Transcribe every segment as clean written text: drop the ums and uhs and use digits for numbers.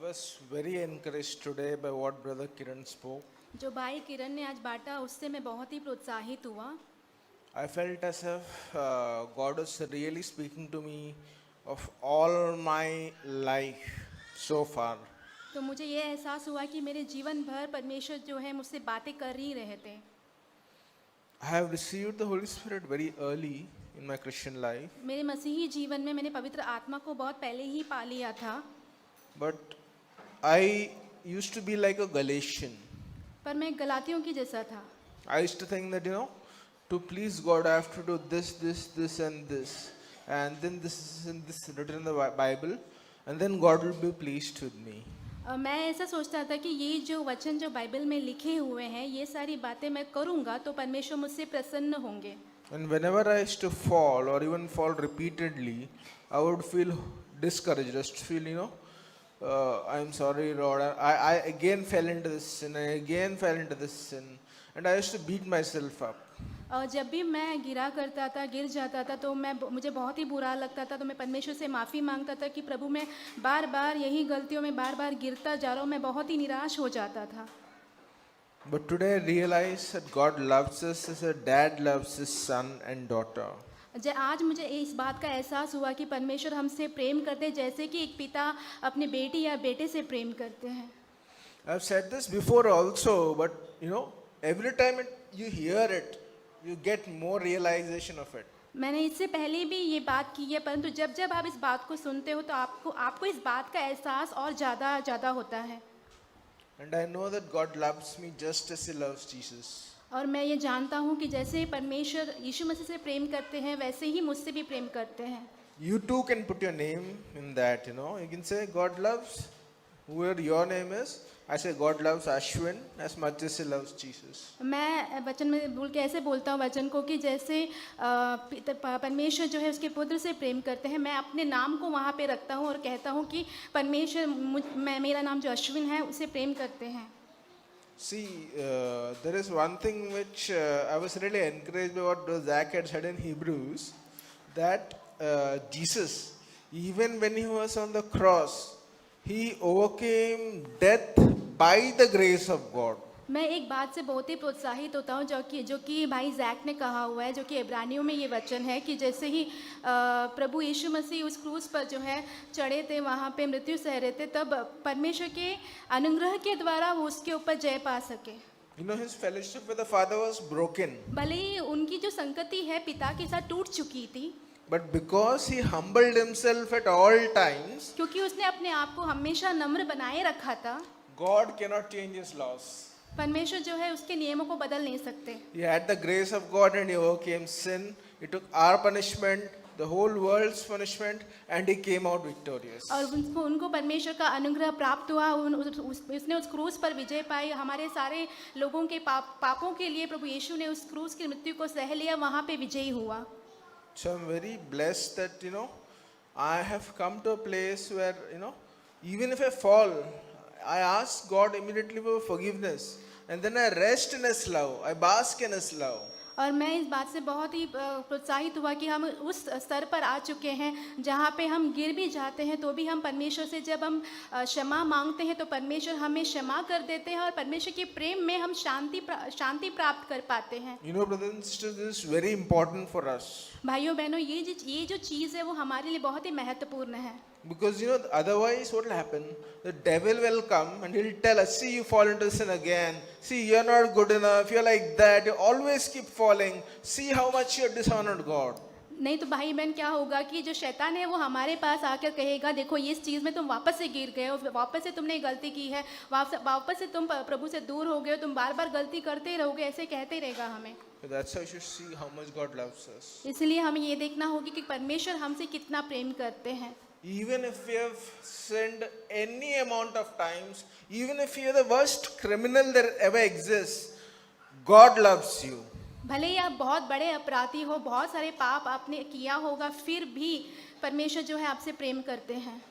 was very encouraged today by what Brother Kiran spoke. जो भाई किरण ने आज बांटा उससे मैं बहुत ही प्रोत्साहित हुआ। I felt as if God was really speaking to me of all my life so far. तो मुझे ये एहसास हुआ कि मेरे जीवन भर परमेश्वर जो है मुझसे बातें कर ही रहे थे। I have received the Holy Spirit very early in my Christian life, मेरे मसीही जीवन में मैंने पवित्र आत्मा को बहुत पहले ही पा लिया था, but I used to be like a Galatian. पर मैं गलातियों की जैसा था। I used to think that, to please God, I have to do this, and this. And then this is written in the Bible, and then God will be pleased with me. मैं ऐसा सोचता था कि ये जो वचन जो Bible में लिखे हुए हैं ये सारी बातें मैं करूँगा तो परमेश्वर मुझसे प्रसन्न होंगे। And whenever I used to fall or even fall repeatedly, I would feel discouraged, just feel, I'm sorry, Lord. I again fell into this sin, I again fell into this sin. And I used to beat myself up. और जब भी मैं गिर जाता था तो मुझे बहुत ही बुरा लगता था, तो मैं परमेश्वर से माफ़ी मांगता था कि प्रभु मैं बार बार यही गलतियों में बार बार गिरता जा रहा हूँ। मैं बहुत ही निराश हो जाता था। But today I realize that God loves us as a dad loves his son and daughter. आज मुझे इस बात का एहसास हुआ कि परमेश्वर हमसे प्रेम करते हैं जैसे कि एक पिता अपने बेटी या बेटे से प्रेम करते हैं। I've said this before also, but every time you hear it, you get more realization of it. मैंने इससे पहले भी ये बात की है, परंतु जब जब आप इस बात को सुनते हो तो आपको इस बात का एहसास और ज़्यादा होता है। And I know that God loves me just as he loves Jesus. और मैं ये जानता हूँ कि जैसे परमेश्वर यीशु मसीह से प्रेम करते हैं वैसे ही मुझसे भी प्रेम करते हैं। You too can put your name in that, You can say God loves whoever your name is. I say God loves Ashwin as much as he loves Jesus. मैं वचन में भूल के ऐसे बोलता हूँ वचन को कि जैसे परमेश्वर जो है उसके पुत्र से प्रेम करते हैं, मैं अपने नाम को वहाँ पे रखता हूँ और कहता हूँ कि परमेश्वर मेरा नाम जो अश्विन है उसे प्रेम करते हैं। See, there is one thing which I was really encouraged by what Zach had said in Hebrews, that Jesus, even when he was on the cross, he overcame death by the grace of God. मैं एक बात से बहुत ही प्रोत्साहित होता हूँ जो कि भाई जैक ने कहा हुआ है, जो कि इब्रानियों में ये वचन है कि जैसे ही प्रभु यीशु मसीह उस क्रूस पर जो है चढ़े थे, वहाँ पे मृत्यु सह रहे थे, तब परमेश्वर के अनुग्रह के द्वारा वो उसके ऊपर जय पा सके। His fellowship with the Father was broken. भले ही उनकी जो संगति है पिता के साथ टूट चुकी थी, but because he humbled himself at all times, क्योंकि उसने अपने आप को हमेशा नम्र बनाए रखा था, God cannot change his laws. परमेश्वर जो है उसके नियमों को बदल नहीं सकते। He had the grace of God and he overcame sin. He took our punishment, the whole world's punishment, and he came out victorious. और उनको परमेश्वर का अनुग्रह प्राप्त हुआ, उसने उस क्रूस पर विजय पाई। हमारे सारे लोगों के पापों के लिए प्रभु यीशु ने उस क्रूस की मृत्यु को सह लिया, वहाँ पे विजयी हुआ। So I'm very blessed that I have come to a place where even if I fall, I ask God immediately for forgiveness, and then I rest in his love, I bask in his love. और मैं इस बात से बहुत ही प्रोत्साहित हुआ कि हम उस स्तर पर आ चुके हैं जहाँ पे हम गिर भी जाते हैं तो भी हम परमेश्वर से जब हम क्षमा मांगते हैं तो परमेश्वर हमें क्षमा कर देते हैं और परमेश्वर के प्रेम में हम शांति प्राप्त कर पाते हैं। Brothers and sisters, this is very important for us. भाइयों बहनों, ये जो चीज़ है वो हमारे लिए बहुत ही महत्वपूर्ण है। Because otherwise what will happen? The devil will come and he'll tell us, see, you fall into sin again. See, you're not good enough. You're like that. You always keep falling. See how much you're dishonored God. नहीं तो भाई बहन क्या होगा कि जो शैतान है वो हमारे पास आकर कहेगा, देखो इस चीज़ में तुम वापस से गिर गए हो, वापस से तुमने गलती की है, वापस से तुम प्रभु से दूर हो गए हो, तुम बार बार गलती करते ही रहोगे, ऐसे कहते रहेगा हमें। So that's how you should see how much God loves us. इसलिए हमें ये देखना होगा कि परमेश्वर हमसे कितना प्रेम करते हैं। Even if we have sinned any amount of times, even if you are the worst criminal that ever exists, God loves you. भले ही आप बहुत बड़े अपराधी हो, बहुत सारे पाप आपने किया होगा, फिर भी परमेश्वर जो है आपसे प्रेम करते हैं।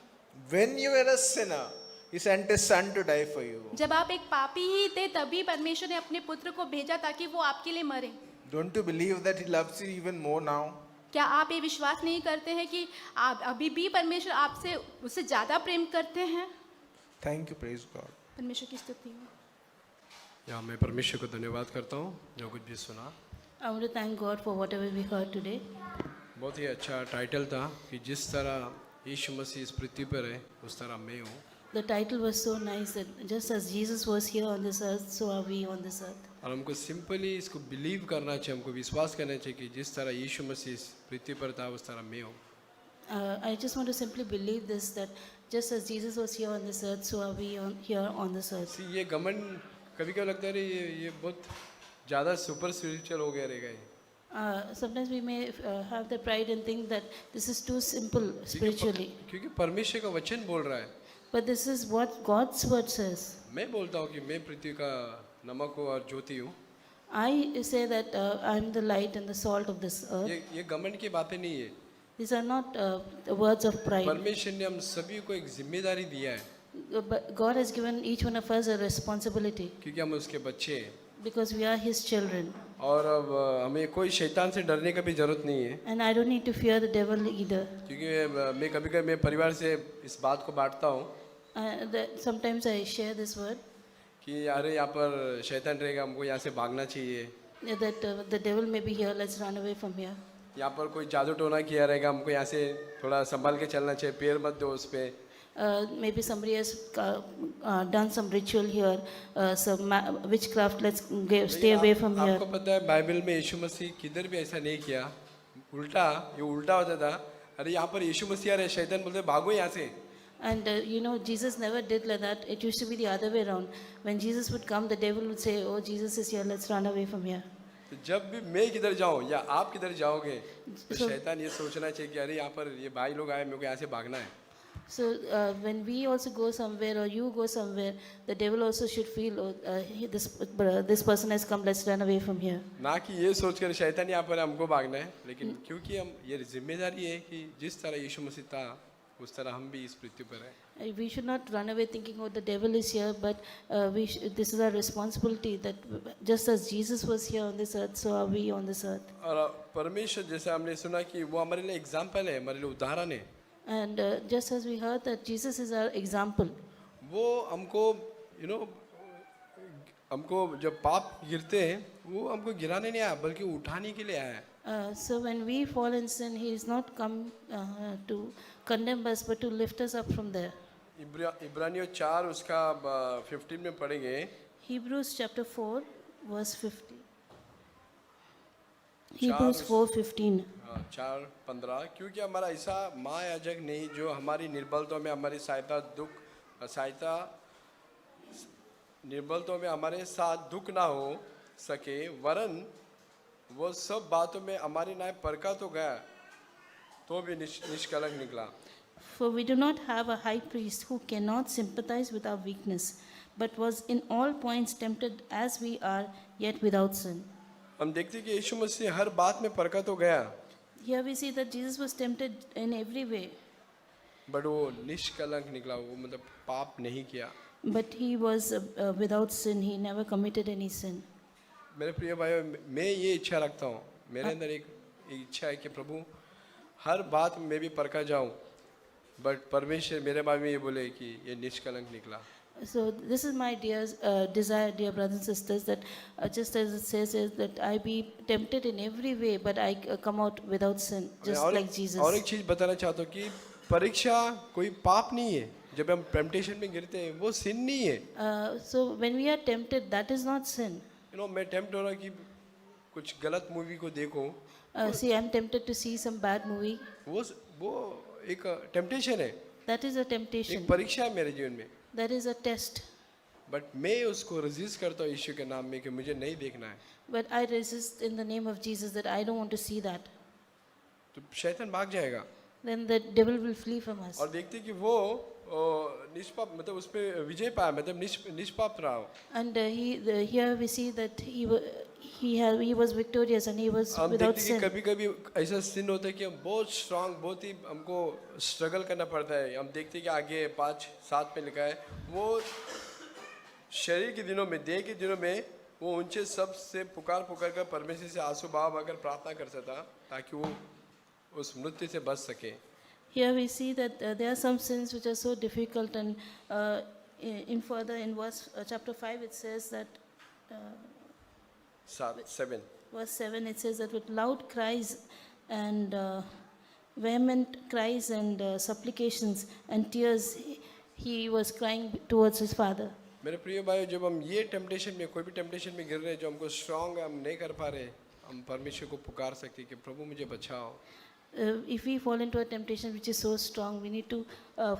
When you were a sinner, He sent His Son to die for you. जब आप एक पापी ही थे तभी परमेश्वर ने अपने पुत्र को भेजा ताकि वो आपके लिए मरे। Don't you believe that He loves you even more now? क्या आप ये विश्वास नहीं करते हैं कि आप अभी भी परमेश्वर आपसे उससे ज़्यादा प्रेम करते हैं? Thank you, praise God. परमेश्वर की स्तुति हो। या मैं परमेश्वर को धन्यवाद करता हूँ जो कुछ भी सुना। I want to thank God for whatever we heard today. बहुत ही अच्छा टाइटल था कि जिस तरह यीशु मसीह इस पृथ्वी पर है उस तरह मैं हूँ। The title was so nice that just as Jesus was here on this earth, so are we on this earth. और हमको सिंपली इसको बिलीव करना चाहिए, हमको विश्वास करना चाहिए कि जिस तरह यीशु मसीह इस पृथ्वी पर था उस तरह मैं हूँ। I just want to simply believe this, that just as Jesus was here on this earth, so are we here on this earth. ये घमंड कभी कभी लगता है रे ये बहुत ज़्यादा सुपर स्पिरिचुअल हो गया रहेगा ये। Sometimes we may have the pride and think that this is too simple spiritually. क्योंकि परमेश्वर का वचन बोल रहा है। But this is what God's word says. मैं बोलता हूँ कि मैं पृथ्वी का नमक हूँ और ज्योति हूँ। I say that I'm the light and the salt of this earth. ये घमंड की बातें नहीं है। These are not the words of pride. परमेश्वर ने हम सभी को एक जिम्मेदारी दिया है But God has given each one of us a responsibility क्योंकि हम उसके बच्चे हैं। because we are His children. और अब हमें कोई शैतान से डरने का भी जरूरत नहीं है And I don't need to fear the devil either. क्योंकि मैं कभी कभी मेरे परिवार से इस बात को बांटता हूँ Sometimes I share this word कि अरे यहाँ पर शैतान रहेगा, हमको यहाँ से भागना चाहिए। that the devil may be here, let's run away from here. यहाँ पर कोई जादू टोना किया रहेगा, हमको यहाँ से थोड़ा संभाल के चलना चाहिए, पैर मत दो उस पर। Maybe somebody has done some ritual here, some witchcraft, let's stay away from here. आपको पता है बाइबल में यीशु मसीह किधर भी ऐसा नहीं किया, उल्टा ये उल्टा होता था। अरे यहाँ पर यीशु मसीह आ रहे, शैतान बोलते भागो यहाँ से। And Jesus never did like that. It used to be the other way around. When Jesus would come, the devil would say, oh, Jesus is here, let's run away from here. तो जब भी मैं किधर जाऊँ या आप किधर जाओगे तो So- शैतान ये सोचना चाहिए कि अरे यहाँ पर ये भाई लोग आए, मेरे को यहाँ से भागना है। So when we also go somewhere or you go somewhere, the devil also should feel, oh, this person has come, let's run away from here. ना कि ये सोचकर शैतान यहाँ पर हमको भागना है, लेकिन क्योंकि हम ये जिम्मेदारी है कि जिस तरह यीशु मसीह था उस तरह हम भी इस पृथ्वी पर हैं। We should not run away thinking, oh, the devil is here, but this is our responsibility that just as Jesus was here on this earth, so are we on this earth. और परमेश्वर जैसे हमने सुना कि वो हमारे लिए example है, हमारे लिए उदाहरण है। And just as we heard that Jesus is our example, वो हमको हमको जब पाप गिरते हैं वो हमको गिराने नहीं आया बल्कि उठाने के लिए आया है। so when we fall in sin, He is not come to condemn us, but to lift us up from there. इब्रानियों 4 उसका 15 में पढ़ेंगे। Hebrews chapter 4, verse 50. Hebrews 4:15. 4:15 क्योंकि हमारा ऐसा महायाजक नहीं जो हमारी निर्बलताओं में हमारी निर्बलताओं में हमारे साथ दुख ना हो सके, वरन वो सब बातों में हमारी न्याय परखा तो गया तो भी निष्कलंक निकला। For we do not have a high priest who cannot sympathize with our weakness, but was in all points tempted as we are, yet without sin. हम देखते हैं कि यीशु मसीह हर बात में परखा तो गया, Here we see that Jesus was tempted in every way, but वो निष्कलंक निकला, वो मतलब पाप नहीं किया। but He was without sin. He never committed any sin. मेरे प्रिय भाइयों, मैं ये इच्छा रखता हूँ, मेरे अंदर एक इच्छा है कि प्रभु हर बात में मैं भी परखा जाऊँ, बट परमेश्वर मेरे बारे में ये बोले कि ये निष्कलंक निकला। So this is my desire, dear brothers and sisters, that just as it says is that I be tempted in every way, but I come out without sin, just और like Jesus. और एक चीज़ बताना चाहता हूँ कि परीक्षा कोई पाप नहीं है। जब हम टेम्पटेशन में गिरते हैं वो सिन नहीं है। So when we are tempted, that is not sin. मैं टेम्प्ट हो रहा कि कुछ गलत मूवी को देखो, See, I'm tempted to see some bad movie. वो एक टेम्पटेशन है, That is a temptation. एक परीक्षा है मेरे जीवन में। That is a test. But मैं उसको रेजिस्ट करता हूँ यीशु के नाम में कि मुझे नहीं देखना है, But I resist in the name of Jesus that I don't want to see that. तो शैतान भाग जाएगा। Then the devil will flee from us. और देखते कि वो निष्पाप मतलब उस पर विजय पाया, मतलब निष्पाप रहा। And here we see that he was victorious and he was हम without देखते कि sin. कभी कभी ऐसा sin होता है कि हम बहुत स्ट्रांग, बहुत ही हमको स्ट्रगल करना पड़ता है। हम देखते कि आगे 5-7 में लिखा है वो शरीर के दिनों में, देह के दिनों में वो उनसे सबसे पुकार कर परमेश्वर से आंसू बहा कर प्रार्थना कर सकता ताकि वो उस मृत्यु से बच सके। Here we see that there are some sins which are so difficult, and in further in chapter 5 it says that uh, 7. verse 7 it says that with loud cries and vehement cries and supplications and tears he was crying towards his father. मेरे प्रिय भाइयों, जब हम ये temptation में, कोई भी temptation में गिर रहे हैं जो हमको स्ट्रांग हम नहीं कर पा रहे, हम परमेश्वर को पुकार सकते हैं कि प्रभु मुझे बचाओ. If we fall into a temptation which is so strong, we need to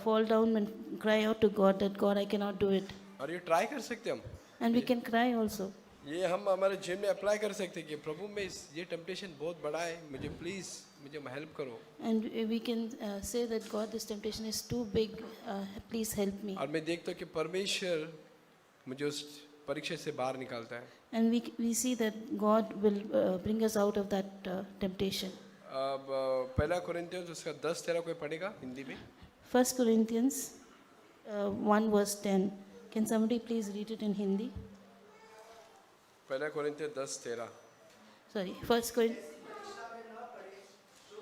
fall down and cry out to God that God, I cannot do it. और ये ट्राई कर सकते हैं हम. And we can cry also. ये हम हमारे जीवन में अप्लाई कर सकते हैं कि प्रभु में ये टेम्पटेशन बहुत बड़ा है, मुझे प्लीज़ मुझे हेल्प करो. And we can say that God, this temptation is too big, please help me. और मैं देखता हूँ कि परमेश्वर मुझे उस परीक्षा से बाहर निकालता है. And we see that God will bring us out of that temptation. अब पहला कोरिन्थियंस उसका 10-13 कोई पढ़ेगा हिंदी में? 1 Corinthians 1 verse 10. Can somebody please read it in Hindi? पहला कोरिन्थियंस 10-13. Sorry, 1 Corinthians. परीक्षा में न पड़े जो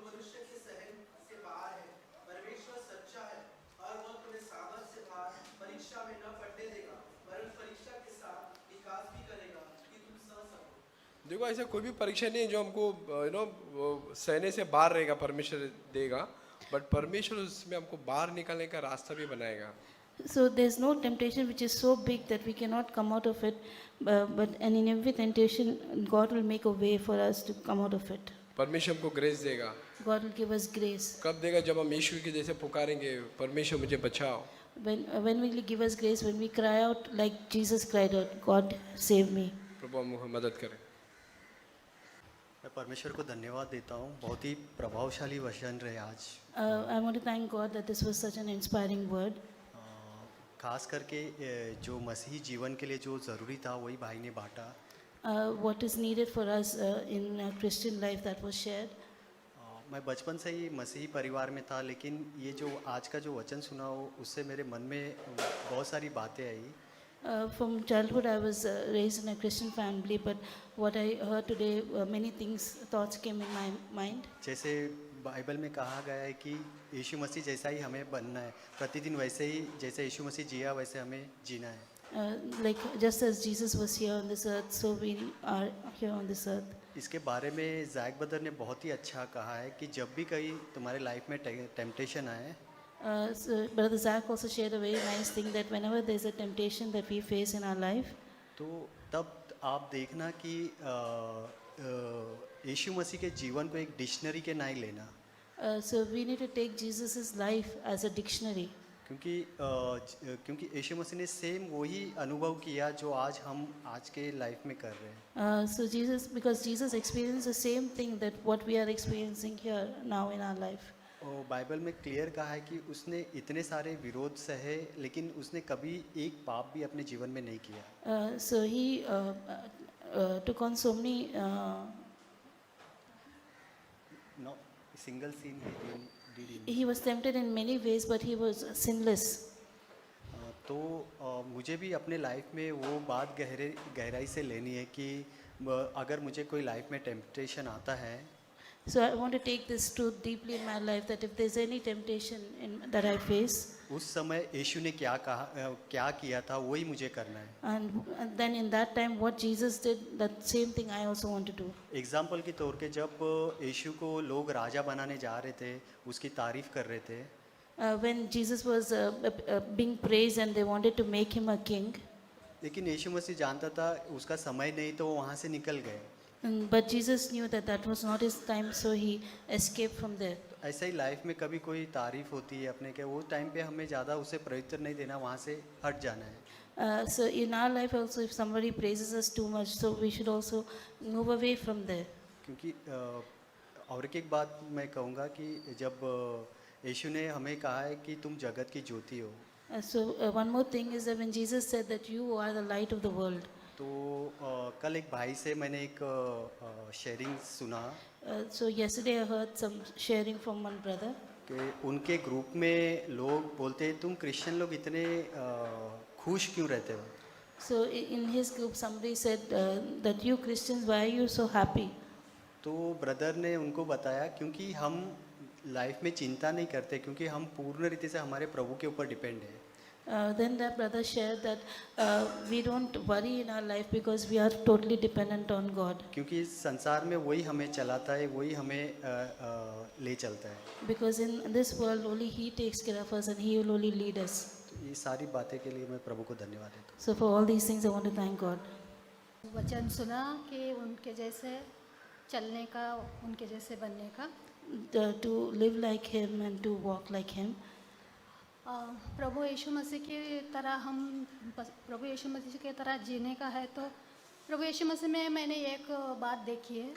मनुष्य के सहन से बाहर है. परमेश्वर सच्चा है और वह तुम्हें सामर्थ से बाहर परीक्षा में न पड़ने देगा, वरन परीक्षा के साथ विकास भी करेगा कि तुम सह सको. देखो, ऐसा कोई भी परीक्षा नहीं है जो हमको सहने से बाहर रहेगा, परमेश्वर देगा, बट परमेश्वर उसमें हमको बाहर निकालने का रास्ता भी बनाएगा. So there's no temptation which is so big that we cannot come out of it, and in every temptation, God will make a way for us to come out of it. परमेश्वर हमको grace देगा. God will give us grace. कब देगा? जब हम यीशु के जैसे पुकारेंगे, परमेश्वर मुझे बचाओ. When will He give us grace? When we cry out like Jesus cried out, God save me. प्रभु हमको मदद करें. मैं परमेश्वर को धन्यवाद देता हूँ. बहुत ही प्रभावशाली वचन रहे आज. I want to thank God that this was such an inspiring word. खास करके जो मसीही जीवन के लिए जो ज़रूरी था वही भाई ने बांटा. What is needed for us in a Christian life that was shared. मैं बचपन से ही मसीही परिवार में था, लेकिन ये जो आज का जो वचन सुना हो उससे मेरे मन में बहुत सारी बातें आई. From childhood, I was raised in a Christian family, but what I heard today, many thoughts came in my mind. जैसे बाइबल में कहा गया है कि यीशु मसीह जैसा ही हमें बनना है, प्रतिदिन वैसे ही जैसे यीशु मसीह जिया वैसे हमें जीना है. Like just as Jesus was here on this earth, so we are here on this earth. इसके बारे में जैक ब्रदर ने बहुत ही अच्छा कहा है कि जब भी कहीं तुम्हारे लाइफ में टेम्पटेशन आए, So Brother Zach also shared a very nice thing that whenever there is a temptation that we face in our life, तो तब आप देखना कि यीशु मसीह के जीवन को एक डिक्शनरी के नहीं लेना. so we need to take Jesus' life as a dictionary. क्योंकि यीशु मसीह ने सेम वही अनुभव किया जो आज हम आज के लाइफ में कर रहे हैं. So because Jesus experienced the same thing that what we are experiencing here now in our life. और बाइबल में क्लियर कहा है कि उसने इतने सारे विरोध सहे, लेकिन उसने कभी एक पाप भी अपने जीवन में नहीं किया. So he took on so many. No single scene He was tempted in many ways, but he was sinless. तो मुझे भी अपने लाइफ में वो बात गहराई से लेनी है कि अगर मुझे कोई लाइफ में टेम्पटेशन आता है, So I want to take this truth deeply in my life that if there's any temptation that I face, उस समय यीशु ने क्या किया था वही मुझे करना है. and then in that time what Jesus did, that same thing I also want to do. Example के तौर पे जब यीशु को लोग राजा बनाने जा रहे थे, उसकी तारीफ कर रहे थे, When Jesus was being praised and they wanted to make him a king, लेकिन यीशु मसीह जानता था उसका समय नहीं, तो वो वहाँ से निकल गए. but Jesus knew that that was not his time, so he escaped from there. ऐसा ही लाइफ में कभी कोई तारीफ होती है अपने के, वो टाइम पे हमें ज़्यादा उसे प्रत्युत्तर नहीं देना, वहाँ से हट जाना है. So in our life also, if somebody praises us too much, so we should also move away from there. क्योंकि और एक बात मैं कहूँगा कि जब यीशु ने हमें कहा है कि तुम जगत की ज्योति हो, So one more thing is that when Jesus said that you are the light of the world, तो कल एक भाई से मैंने एक शेयरिंग सुना so yesterday I heard some sharing from one brother. कि उनके ग्रुप में लोग बोलते हैं तुम क्रिश्चियन लोग इतने खुश क्यों रहते हो. So in his group somebody said that you Christians, why are you so happy? तो ब्रदर ने उनको बताया क्योंकि हम लाइफ में चिंता नहीं करते, क्योंकि हम पूर्ण रीति से हमारे प्रभु के ऊपर डिपेंड है. Then that brother shared that we don't worry in our life because we are totally dependent on God. क्योंकि इस संसार में वही हमें चलाता है, वही हमें ले चलता है. Because in this world only He takes care of us and He will only lead us. तो ये सारी बातें के लिए मैं प्रभु को धन्यवाद देता हूँ. So for all these things I want to thank God. वचन सुना कि उनके जैसे चलने का, उनके जैसे बनने का. To live like Him and to walk like Him. प्रभु यीशु मसीह की तरह हम प्रभु यीशु मसीह की तरह जीने का है. तो प्रभु यीशु मसीह में मैंने एक बात देखी है.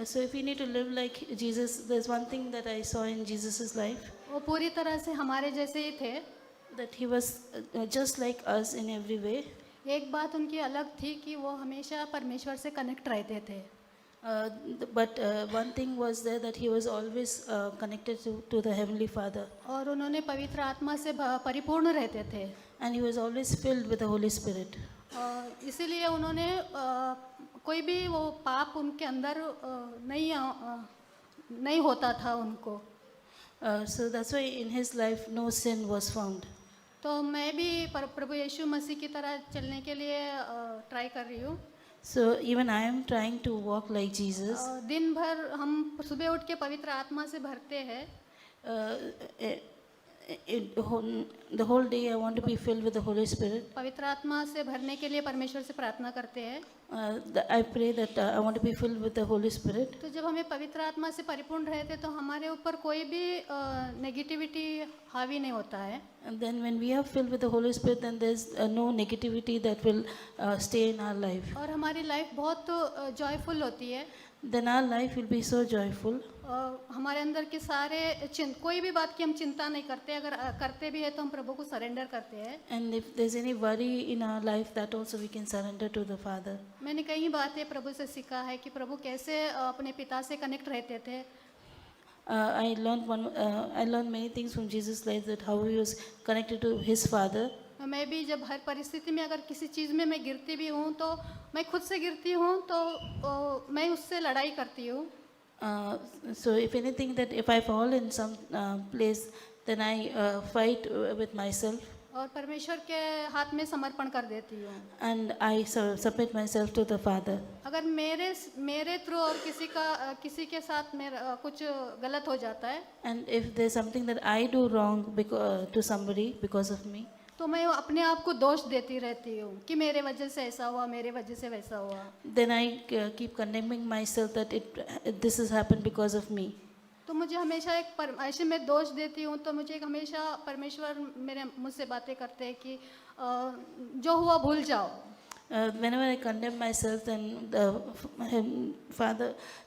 So if we need to live like Jesus, there's one thing that I saw in Jesus' life, वो पूरी तरह से हमारे जैसे ही थे. that He was just like us in every way. एक बात उनकी अलग थी कि वो हमेशा परमेश्वर से कनेक्ट रहते थे. But one thing was there that He was always connected to the Heavenly Father. और उन्होंने पवित्र आत्मा से परिपूर्ण रहते थे. And He was always filled with the Holy Spirit. और इसीलिए उन्होंने कोई भी वो पाप उनके अंदर नहीं होता था उनको. So that's why in His life no sin was found. तो मैं भी प्रभु यीशु मसीह की तरह चलने के लिए ट्राई कर रही हूँ. So even I am trying to walk like Jesus. दिन भर हम सुबह उठ के पवित्र आत्मा से भरते हैं. The whole day I want to be filled with the Holy Spirit. पवित्र आत्मा से भरने के लिए परमेश्वर से प्रार्थना करते हैं. I pray that I want to be filled with the Holy Spirit. तो जब हमें पवित्र आत्मा से परिपूर्ण रहते तो हमारे ऊपर कोई भी नेगेटिविटी हावी नहीं होता है. And then when we are filled with the Holy Spirit, then there's no negativity that will stay in our life. और हमारी लाइफ बहुत जॉयफुल होती है. Then our life will be so joyful. हमारे अंदर के सारे कोई भी बात की हम चिंता नहीं करते. अगर करते भी है तो हम प्रभु को सरेंडर करते हैं. And if there's any worry in our life, that also we can surrender to the Father. मैंने कई बातें प्रभु से सीखा है कि प्रभु कैसे अपने पिता से कनेक्ट रहते थे. I learned many things from Jesus' life, that how He was connected to His Father. मैं भी जब हर परिस्थिति में अगर किसी चीज़ में मैं गिरती भी हूँ तो मैं खुद से गिरती हूँ तो मैं उससे लड़ाई करती हूँ. So if anything, that if I fall in some place, then I fight with myself. और परमेश्वर के हाथ में समर्पण कर देती हूँ. And I submit myself to the Father. अगर मेरे थ्रू और किसी के साथ मेरा कुछ गलत हो जाता है. And if there's something that I do wrong to somebody because of me, तो मैं अपने आप को दोष देती रहती हूँ कि मेरे वजह से ऐसा हुआ, मेरे वजह से वैसा हुआ. then I keep condemning myself that this has happened because of me. तो मुझे हमेशा ऐसे मैं दोष देती हूँ तो मुझे हमेशा परमेश्वर मुझसे बातें करते हैं कि जो हुआ भूल जाओ. Whenever I condemn myself, then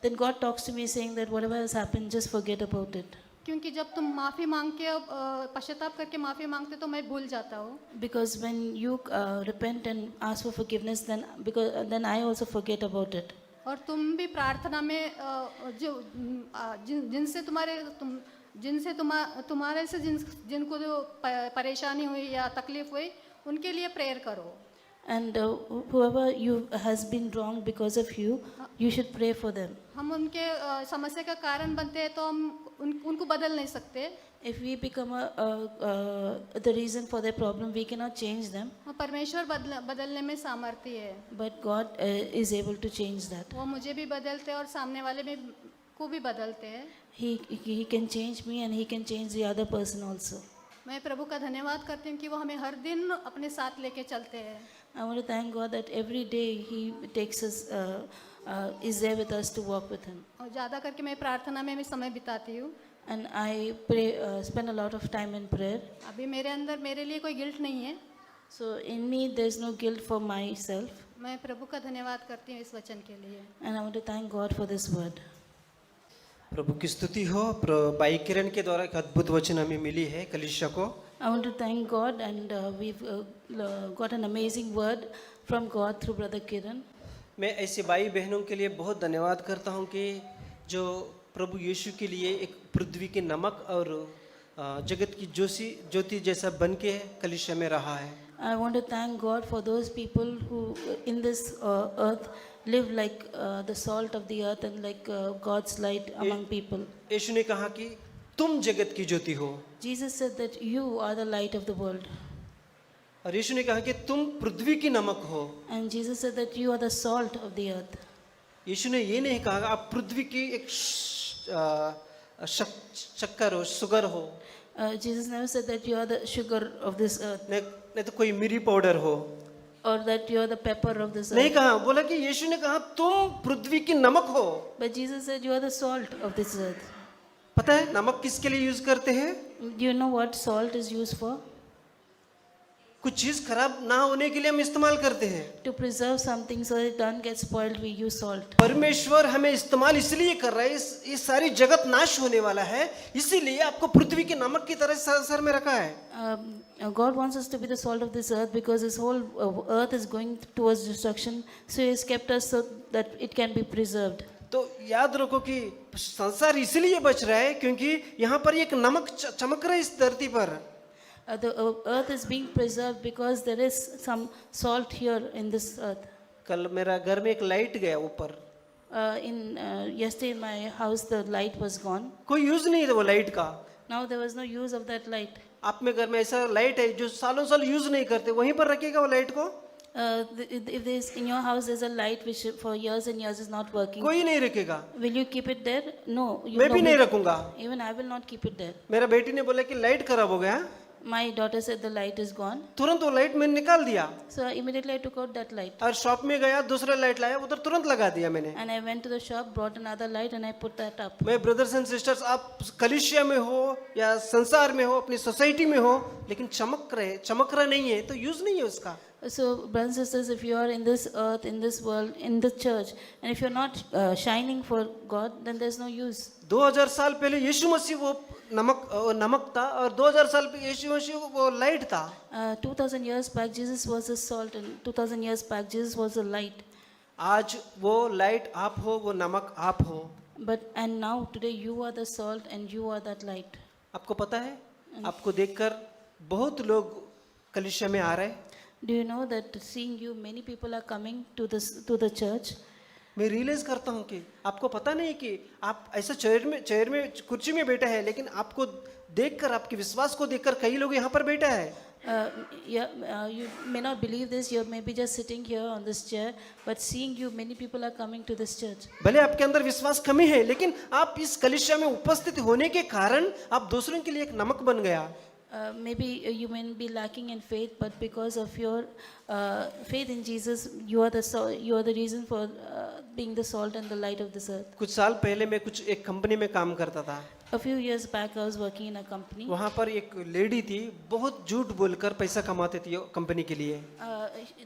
then God talks to me saying that whatever has happened, just forget about it. क्योंकि जब तुम माफ़ी मांग के पश्चाताप करके माफ़ी मांगते तो मैं भूल जाता हूँ. Because when you repent and ask for forgiveness, then I also forget about it. और तुम भी प्रार्थना में जिनको जो परेशानी हुई या तकलीफ हुई उनके लिए प्रेयर करो. And whoever has been wrong because of you, you should pray for them. हम उनके समस्या का कारण बनते हैं तो हम उनको बदल नहीं सकते. If we become the reason for their problem, we cannot change them. परमेश्वर बदलने में सामर्थ्य है. But God is able to change that. वो मुझे भी बदलते हैं और सामने वाले को भी बदलते हैं. He can change me and He can change the other person also. मैं प्रभु का धन्यवाद करती हूँ कि वो हमें हर दिन अपने साथ लेके चलते हैं. I want to thank God that every day He takes us, is there with us to walk with Him. और ज़्यादा करके मैं प्रार्थना में भी समय बिताती हूँ. And I pray, spend a lot of time in prayer. अभी मेरे अंदर मेरे लिए कोई गिल्ट नहीं है. So in me, there's no guilt for myself. मैं प्रभु का धन्यवाद करती हूँ इस वचन के लिए. And I want to thank God for this word. प्रभु की स्तुति हो. भाई किरण के द्वारा एक अद्भुत वचन हमें मिली है कलीसिया को. I want to thank God, and we've got an amazing word from God through Brother Kiran. मैं ऐसे भाई बहनों के लिए बहुत धन्यवाद करता हूँ कि जो प्रभु यीशु के लिए एक पृथ्वी के नमक और जगत की ज्योति जैसा बन के कलीसिया में रहा है. I want to thank God for those people who in this earth live like the salt of the earth and like God's light among people. यीशु ने कहा कि तुम जगत की ज्योति हो. Jesus said that you are the light of the world. और यीशु ने कहा कि तुम पृथ्वी की नमक हो। And Jesus said that you are the salt of the earth. यीशु ने ये नहीं कहा आप पृथ्वी की एक शक्कर हो, शुगर हो, Jesus never said that you are the sugar of this earth नहीं तो कोई मिरी पाउडर हो, or that you are the pepper of this नहीं earth. कहा। बोला कि यीशु ने कहा तुम पृथ्वी की नमक हो। But Jesus said you are the salt of this earth. पता है नमक किसके लिए यूज करते हैं? Do you know what salt is used for? कुछ चीज खराब ना होने के लिए हम इस्तेमाल करते हैं। To preserve something so that it doesn't get spoiled, we use salt. परमेश्वर हमें इस्तेमाल इसलिए कर रहा है, इस सारी जगत नाश होने वाला है, इसीलिए आपको पृथ्वी के नमक की तरह सर में रखा है। God wants us to be the salt of this earth because this whole earth is going towards destruction. So He has kept us so that it can be preserved. तो याद रखो कि संसार इसलिए बच रहा है क्योंकि यहाँ पर एक नमक चमक रहा है इस धरती पर। The earth is being preserved because there is some salt here in this earth. कल मेरा घर में एक लाइट गया ऊपर, Yesterday in my house the light was gone. कोई यूज नहीं था वो लाइट का। Now there was no use of that light. आप में घर में ऐसा लाइट है जो सालों साल यूज नहीं करते, वहीं पर रखेगा वो लाइट को? If there's in your house there's a light which for years and years is not working, कोई नहीं रखेगा। will you keep it there? No. मैं भी नहीं रखूंगा। Even I will not keep it there. मेरा बेटी ने बोला कि लाइट खराब हो गया, My daughter said the light is gone. तुरंत वो लाइट मैंने निकाल दिया So immediately I took out that light. और शॉप में गया, दूसरा लाइट लाया, उधर तुरंत लगा दिया मैंने। And I went to the shop, brought another light and I put that up. मैं ब्रदर्स एंड सिस्टर्स, आप कलीसिया में हो या संसार में हो, अपनी सोसाइटी में हो, लेकिन चमक रहा नहीं है तो यूज नहीं है उसका। So brothers and sisters, if you are in this earth, in this world, in the church, and if you're not shining for God, then there's no use. 2000 साल पहले यीशु मसीह वो नमक था और 2000 साल पहले यीशु मसीह वो लाइट था। 2000 years back Jesus was the salt and 2000 years back Jesus was the light. आज वो लाइट आप हो, वो नमक आप हो। But and now today you are the salt and you are that light. आपको पता है, आपको देखकर बहुत लोग कलीसिया में आ रहे हैं। Do you know that seeing you many people are coming to the church? मैं रियलाइज करता हूँ कि आपको पता नहीं कि आप ऐसा चेयर में कुर्सी में बैठा है, लेकिन आपको देखकर, आपके विश्वास को देखकर कई लोग यहाँ पर बैठा है। You may not believe this, you may be just sitting here on this chair, but seeing you many people are coming to this church. भले आपके अंदर विश्वास कमी है, लेकिन आप इस कलीसिया में उपस्थित होने के कारण आप दूसरों के लिए एक नमक बन गया। Maybe you may be lacking in faith, but because of your faith in Jesus, you are the reason for being the salt and the light of this earth. कुछ साल पहले मैं एक कंपनी में काम करता था। A few years back, I was working in a company. वहाँ पर एक लेडी थी, बहुत झूठ बोलकर पैसा कमाती थी कंपनी के लिए।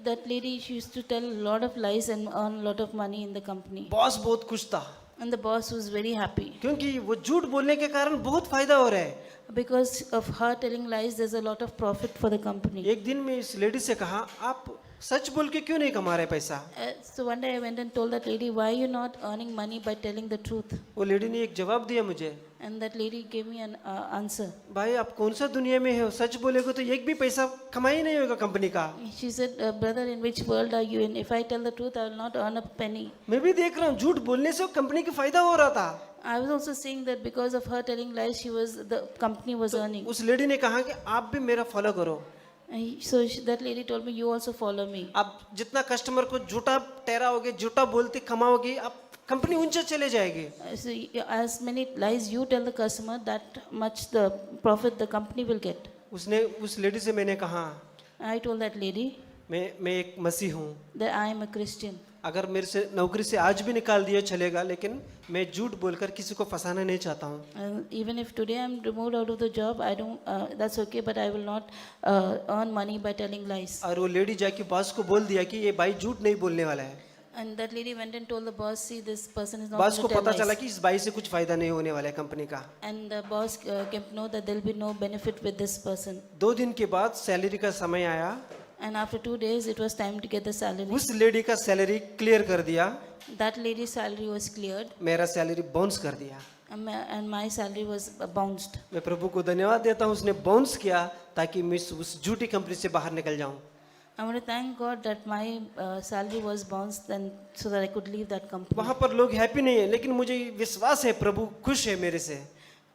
That lady, she used to tell a lot of lies and earn a lot of money in the company. Boss बहुत खुश था And the boss was very happy. क्योंकि वो झूठ बोलने के कारण बहुत फायदा हो रहा है। Because of her telling lies, there's a lot of profit for the company. एक दिन मैं इस लेडी से कहा, आप सच बोल के क्यों नहीं कमा रहे पैसा? So one day I went and told that lady, why are you not earning money by telling the truth? वो लेडी ने एक जवाब दिया मुझे। And that lady gave me an answer. भाई आप कौन सा दुनिया में हो, सच बोलेगे तो एक भी पैसा कमाई नहीं होगा कंपनी का। She said, brother, in which world are you in? If I tell the truth, I will not earn a penny. मैं भी देख रहा हूँ, झूठ बोलने से कंपनी की फायदा हो रहा था। I was also seeing that because of her telling lies, the company was earning. उस लेडी ने कहा कि आप भी मेरा फॉलो करो। So that lady told me, you also follow me. आप जितना कस्टमर को झूठा ठहराओगे, झूठा बोलते कमाओगे, आप कंपनी ऊंचे चले जाएगी। So as many lies you tell the customer, that much the profit the company will get. उस लेडी से मैंने कहा, I told that lady मैं एक मसीह हूँ, that I am a Christian. अगर मेरे से नौकरी से आज भी निकाल दिया चलेगा, लेकिन मैं झूठ बोलकर किसी को फंसाना नहीं चाहता हूँ। Even if today I'm removed out of the job, I don't. That's okay, but I will not earn money by telling lies. और वो लेडी जाके बॉस को बोल दिया कि ये भाई झूठ नहीं बोलने वाला है। And that lady went and told the boss, see, this person is not boss going को to tell पता चला lies. कि इस भाई से कुछ फायदा नहीं होने वाला है कंपनी का। And the boss came to know that there will be no benefit with this person. 2 दिन के बाद सैलरी का समय आया, And after 2 days, it was time to get the salary. उस लेडी का सैलरी क्लियर कर दिया, That lady's salary was cleared, मेरा सैलरी बाउंस कर दिया। and my salary was bounced. मैं प्रभु को धन्यवाद देता हूँ, उसने बाउंस किया ताकि मैं उस झूठी कंपनी से बाहर निकल जाऊँ। I want to thank God that my salary was bounced, and so that I could leave that company. वहाँ पर लोग हैप्पी नहीं है, लेकिन मुझे विश्वास है प्रभु खुश है मेरे से।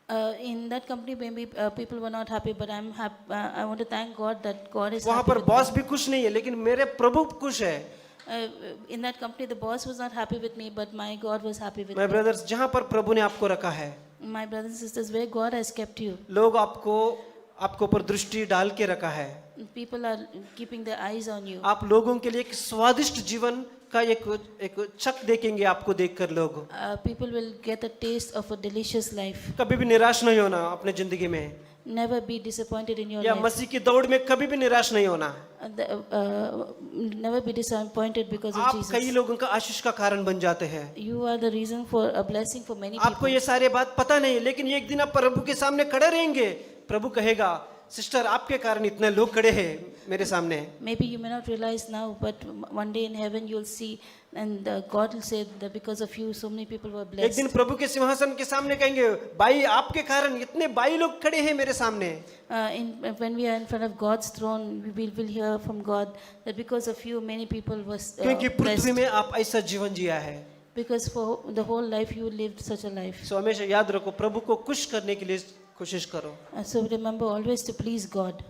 In that company, maybe people were not happy, but I'm happy. I want to thank God that God is वहाँ happy पर with me. बॉस भी खुश नहीं है, लेकिन मेरे प्रभु खुश है. In that company, the boss was not happy with me, but my God was happy with My me. brothers, जहाँ पर प्रभु ने आपको रखा है, My brothers and sisters, where God has kept you, लोग आपको ऊपर दृष्टि डाल के रखा है. people are keeping their eyes on you. आप लोगों के लिए एक स्वादिष्ट जीवन का एक चक देखेंगे आपको देखकर लोग. People will get a taste of a delicious life. कभी भी निराश नहीं होना अपने जिंदगी में, Never be disappointed in your या life. मसीह की दौड़ में कभी भी निराश नहीं होना. Never be disappointed because of आप कई Jesus. लोगों का आशीष का कारण बन जाते हैं. You are the reason for a blessing for many आपको people. ये सारे बात पता नहीं, लेकिन एक दिन आप प्रभु के सामने खड़े रहेंगे. प्रभु कहेगा, सिस्टर आपके कारण इतने लोग खड़े हैं मेरे सामने. Maybe you may not realize now, but one day in heaven you'll see, and God will say that because of you, so many people were एक दिन blessed. प्रभु के सिंहासन के सामने कहेंगे, भाई आपके कारण इतने भाई लोग खड़े हैं मेरे सामने. When we are in front of God's throne, we will hear from God that because of you, many people were क्योंकि पृथ्वी blessed. में आप ऐसा जीवन जिया है. Because for the whole life you lived such a life. सो हमेशा याद रखो, प्रभु को खुश करने के लिए कोशिश करो. So remember always to please God.